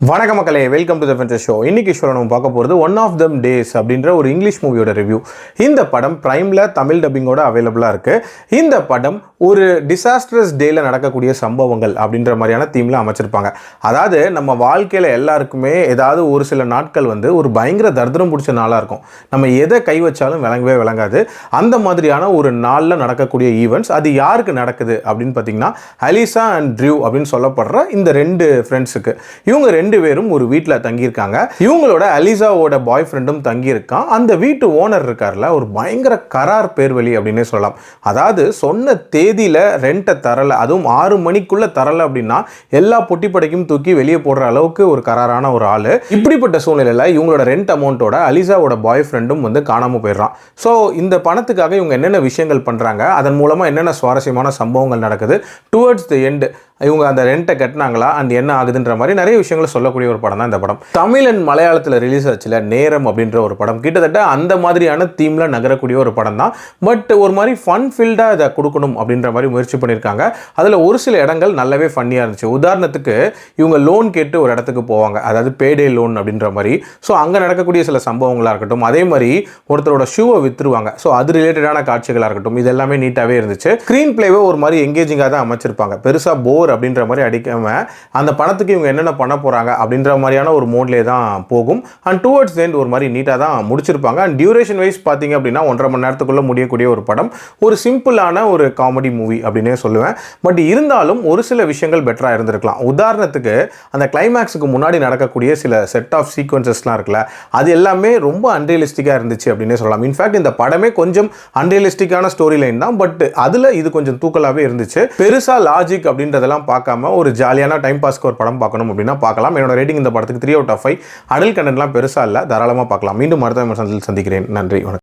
வணக்கம் மக்களே, welcome to the Fender show. இன்னைக்கு ஷோல நம்ம பார்க்க போகிறது ஒன் ஆஃப் தம் டேஸ் அப்படின்ற ஒரு இங்கிலீஷ் மூவியோட ரிவ்யூ. இந்த படம் பிரைமில் தமிழ் டப்பிங்கோட அவைலபிளாக இருக்குது. இந்த படம் ஒரு டிசாஸ்டரஸ் டேயில் நடக்கக்கூடிய சம்பவங்கள் அப்படின்ற மாதிரியான தீமில் அமைச்சிருப்பாங்க. அதாவது நம்ம வாழ்க்கையில் எல்லாருக்குமே ஏதாவது ஒரு சில நாட்கள் ஒரு பயங்கர தரித்திரம் பிடிச்ச நாளாக இருக்கும். நம்ம எதை கை வச்சாலும் விளங்கவே விளங்காது. அந்த மாதிரியான ஒரு நாளில் நடக்கக்கூடிய ஈவெண்ட்ஸ் அது யாருக்கு நடக்குது அப்படின்னு பார்த்தீங்கன்னா அலிசா அண்ட் ட்ரியூ அப்படின்னு சொல்லப்படுற இந்த ரெண்டு ஃப்ரெண்ட்ஸுக்கு. இவங்க ரெண்டு பேரும் ஒரு வீட்டில் தங்கியிருக்காங்க. இவங்களோட அலிசாவோட பாய் ஃப்ரெண்டும் தங்கியிருக்கான். அந்த வீட்டு ஓனர் இருக்கார்ல, ஒரு பயங்கர கரார் பேர்வழி அப்படின்னே சொல்லலாம். அதாவது சொன்ன தேதியில் ரெண்ட்டை தரலை, அதுவும் 6 மணிக்குள்ள தரலை அப்படின்னா எல்லா பொட்டி படைக்கும் தூக்கி வெளியே போடுற அளவுக்கு ஒரு கராரான ஒரு ஆள். இப்படிப்பட்ட சூழ்நிலையில் இவங்களோட ரெண்ட் அமௌண்ட்டோட அலிசாவோட பாய் ஃப்ரெண்டும் காணாமல் போயிடுறான். ஸோ இந்த பணத்துக்காக இவங்க என்னென்ன விஷயங்கள் பண்ணுறாங்க, அதன் மூலமாக என்னென்ன சுவாரஸ்யமான சம்பவங்கள் நடக்குது, டுவர்ட்ஸ் தி எண்ட் இவங்க அந்த ரெண்ட்டை கட்டினாங்களா அண்ட் என்ன ஆகுதுன்ற மாதிரி நிறைய விஷயங்களை சொல்லக்கூடிய ஒரு படம் தான் இந்த படம். தமிழ் அண்ட் மலையாளத்தில் ரிலீஸ் ஆச்சுல நேரம் அப்படின்ற ஒரு படம், கிட்டத்தட்ட அந்த மாதிரியான தீமில் நகரக்கூடிய ஒரு படம் தான். பட் ஒரு மாதிரி ஃபன் ஃபீல்டாக இதை கொடுக்கணும் அப்படின்ற மாதிரி முயற்சி பண்ணியிருக்காங்க. அதில் ஒரு சில இடங்கள் நல்லாவே ஃபன்னியாக இருந்துச்சு. உதாரணத்துக்கு இவங்க லோன் கேட்டு ஒரு இடத்துக்கு போவாங்க, அதாவது பேடே லோன் அப்படின்ற மாதிரி. ஸோ அங்கே நடக்கக்கூடிய சில சம்பவங்களாக இருக்கட்டும், அதே மாதிரி ஒருத்தரோட ஷூவை விற்றுருவாங்க. ஸோ அது ரிலேட்டடான காட்சிகளாக இருக்கட்டும், இது எல்லாமே நீட்டாகவே இருந்துச்சு. ஸ்க்ரீன் பிளேவே ஒரு மாதிரி எங்கேஜிங்காக தான் அமைச்சிருப்பாங்க. பெருசாக போர் அப்படின்ற மாதிரி அடிக்காம அந்த பணத்துக்கு இவங்க என்னென்ன பண்ண போறாங்க அப்படின்ற மாதிரியான ஒரு மோட்லே தான் போகும். அண்ட் டுவர்ட்ஸ் எண்ட் ஒரு மாதிரி நீட்டாக தான் முடிச்சிருப்பாங்க. அண்ட் டியூரேஷன் வைஸ் பார்த்தீங்க அப்படின்னா 1.5 மணி நேரத்துக்குள்ள முடியக்கூடிய ஒரு படம். ஒரு சிம்பிளான ஒரு காமெடி மூவி அப்படின்னே சொல்லுவேன். பட் இருந்தாலும் ஒரு சில விஷயங்கள் பெட்டராக இருந்திருக்கலாம். உதாரணத்துக்கு அந்த கிளைமேக்ஸுக்கு முன்னாடி நடக்கக்கூடிய சில செட் ஆஃப் சீக்வன்சஸ்லாம் இருக்குல்ல, அது எல்லாமே ரொம்ப அன்ரியலிஸ்டிக்காக இருந்துச்சு அப்படின்னே சொல்லலாம். இன்ஃபேக்ட் இந்த படமே கொஞ்சம் அன்ரியலிஸ்டிக்கான ஸ்டோரி லைன் தான். பட் அதில் இது கொஞ்சம் தூக்கலாகவே இருந்துச்சு. பெருசாக லாஜிக் அப்படின்றதெல்லாம் பார்க்காம ஒரு ஜாலியான டைம் பாஸ்க்கு ஒரு படம் பார்க்கணும் அப்படின்னா பார்க்கலாம். என்னோட ரேட்டிங் இந்த படத்துக்கு 3 out of 5. அடல் கண்டென்ட்லாம் பெருசாக இல்லை, தாராளமாக பார்க்கலாம். மீண்டும் மருத்துவ சந்திக்கிறேன். நன்றி, வணக்கம்.